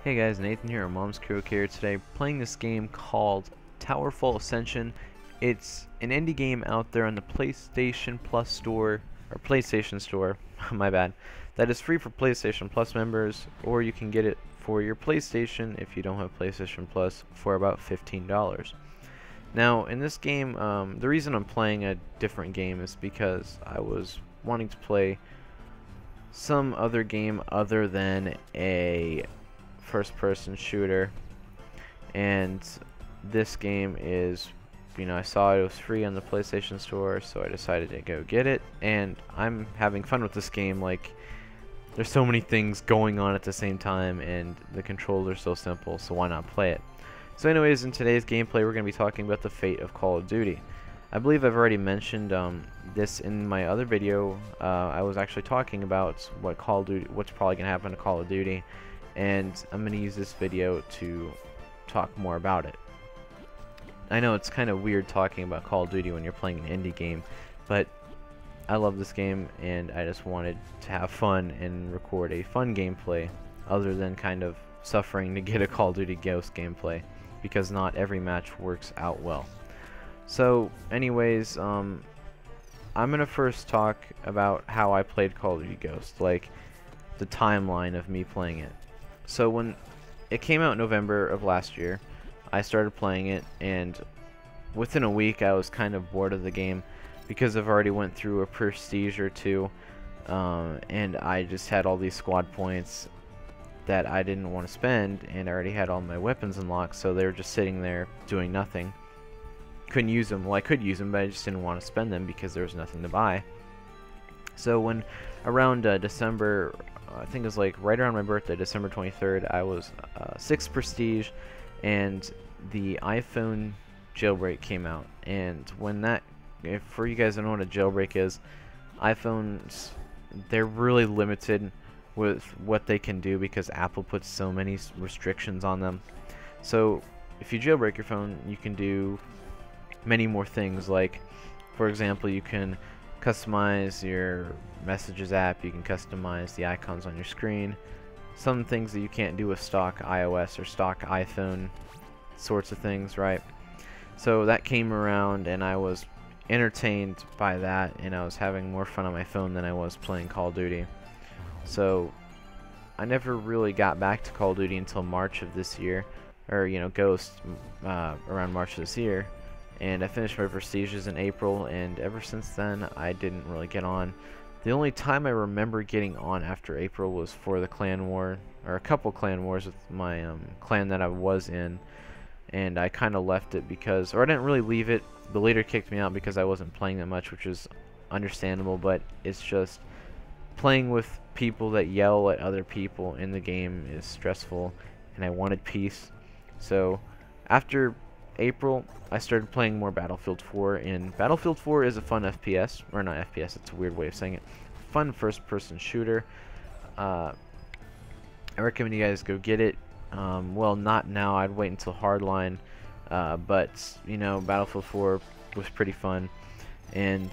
Hey guys, Nathan here, Mom's Crew here today, playing this game called TowerFall Ascension. It's an indie game out there on the PlayStation Plus store, or PlayStation Store, my bad, that is free for PlayStation Plus members, or you can get it for your PlayStation if you don't have PlayStation Plus for about $15. Now, in this game, the reason I'm playing a different game is because I was wanting to play some other game other than a first-person shooter, and this game is, I saw it was free on the PlayStation Store, so I decided to go get it, and I'm having fun with this game. Like, there's so many things going on at the same time, and the controller's so simple, so why not play it? So anyways, in today's gameplay, we're going to be talking about the fate of Call of Duty. I believe I've already mentioned this in my other video. I was actually talking about what's probably going to happen to Call of Duty, and I'm going to use this video to talk more about it. I know it's kind of weird talking about Call of Duty when you're playing an indie game, but I love this game, and I just wanted to have fun and record a fun gameplay other than kind of suffering to get a Call of Duty Ghost gameplay, because not every match works out well. So anyways, I'm going to first talk about how I played Call of Duty Ghost, like the timeline of me playing it. So when it came out in November of last year, I started playing it, and within a week I was kind of bored of the game because I've already went through a prestige or two, and I just had all these squad points that I didn't want to spend, and I already had all my weapons unlocked, so they were just sitting there doing nothing. Couldn't use them. Well, I could use them, but I just didn't want to spend them because there was nothing to buy. So when around December, I think it was like right around my birthday, December 23rd, I was 6 prestige, and the iPhone jailbreak came out. And when that, for you guys who don't know what a jailbreak is, iPhones, they're really limited with what they can do because Apple puts so many restrictions on them. So if you jailbreak your phone, you can do many more things. Like, for example, you can customize your messages app, you can customize the icons on your screen, some things that you can't do with stock iOS or stock iPhone sorts of things, right? So that came around, and I was entertained by that, and I was having more fun on my phone than I was playing Call of Duty. So I never really got back to Call of Duty until March of this year, or Ghost around March of this year. And I finished my prestiges in April, and ever since then I didn't really get on. The only time I remember getting on after April was for the clan war, or a couple clan wars with my clan that I was in, and I kind of left it because, or I didn't really leave it, the leader kicked me out because I wasn't playing that much, which is understandable, but it's just playing with people that yell at other people in the game is stressful, and I wanted peace. So after April, I started playing more Battlefield 4, and Battlefield 4 is a fun FPS, or not FPS, it's a weird way of saying it, fun first-person shooter. I recommend you guys go get it. Well, not now, I'd wait until Hardline, but, Battlefield 4 was pretty fun, and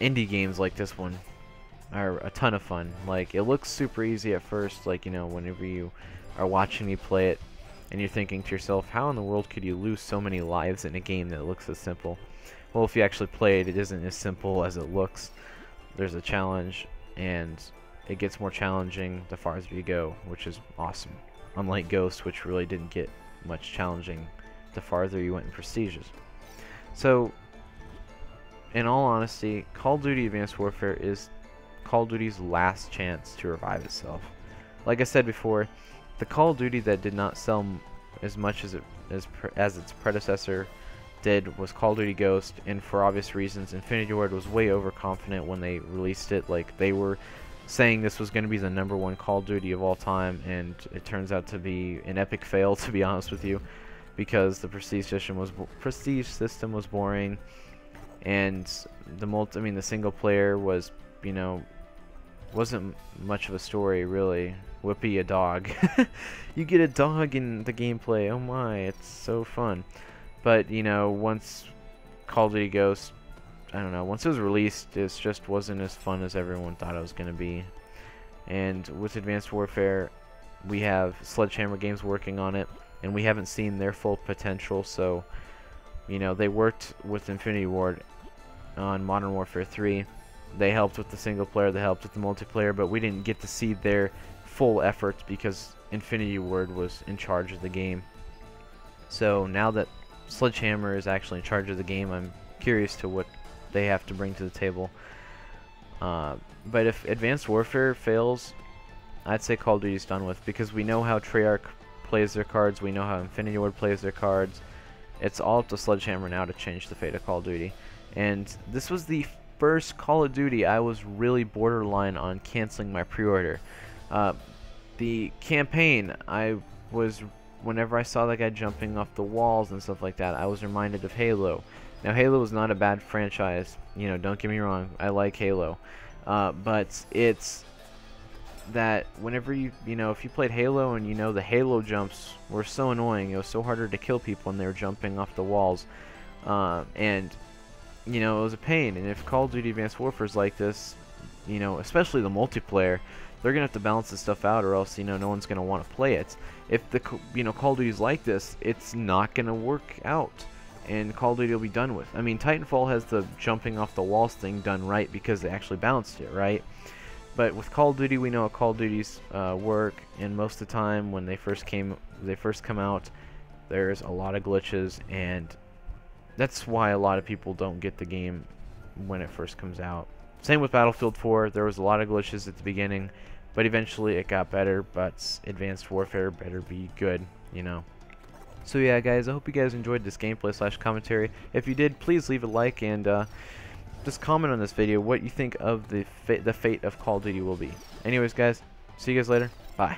indie games like this one are a ton of fun. Like, it looks super easy at first, like, whenever you are watching me play it, and you're thinking to yourself, how in the world could you lose so many lives in a game that looks so simple? Well, if you actually play it, it isn't as simple as it looks. There's a challenge, and it gets more challenging the farther you go, which is awesome. Unlike Ghost, which really didn't get much challenging the farther you went in prestiges. So, in all honesty, Call of Duty Advanced Warfare is Call of Duty's last chance to revive itself. Like I said before, the Call of Duty that did not sell as much as its predecessor did was Call of Duty Ghost, and for obvious reasons, Infinity Ward was way overconfident when they released it. Like, they were saying this was going to be the #1 Call of Duty of all time, and it turns out to be an epic fail, to be honest with you, because the prestige system was boring, and the single player was, wasn't much of a story, really. Whippy, a dog. You get a dog in the gameplay. Oh my, it's so fun. But, once Call of Duty Ghost, I don't know, once it was released, it just wasn't as fun as everyone thought it was going to be. And with Advanced Warfare, we have Sledgehammer Games working on it, and we haven't seen their full potential. So, you know, they worked with Infinity Ward on Modern Warfare 3. They helped with the single player, they helped with the multiplayer, but we didn't get to see their full efforts because Infinity Ward was in charge of the game. So now that Sledgehammer is actually in charge of the game, I'm curious to what they have to bring to the table. But if Advanced Warfare fails, I'd say Call of Duty's done with, because we know how Treyarch plays their cards, we know how Infinity Ward plays their cards. It's all up to Sledgehammer now to change the fate of Call of Duty. And this was the first Call of Duty I was really borderline on canceling my pre-order. The campaign, whenever I saw that guy jumping off the walls and stuff like that, I was reminded of Halo. Now, Halo is not a bad franchise, you know, don't get me wrong, I like Halo. But it's that whenever you know, if you played Halo and you know the Halo jumps were so annoying, it was so harder to kill people when they were jumping off the walls. And you know, it was a pain. And if Call of Duty Advanced Warfare is like this, you know, especially the multiplayer, they're gonna have to balance this stuff out, or else, you know, no one's gonna want to play it. If the Call of Duty is like this, it's not gonna work out, and Call of Duty will be done with. I mean, Titanfall has the jumping off the walls thing done right because they actually balanced it right. But with Call of Duty, we know how Call of Duty's work, and most of the time when they first come out, there's a lot of glitches, and that's why a lot of people don't get the game when it first comes out. Same with Battlefield 4, there was a lot of glitches at the beginning, but eventually it got better. But Advanced Warfare better be good, you know. So yeah, guys, I hope you guys enjoyed this gameplay / commentary. If you did, please leave a like, and just comment on this video what you think of the fate of Call of Duty will be. Anyways, guys, see you guys later. Bye.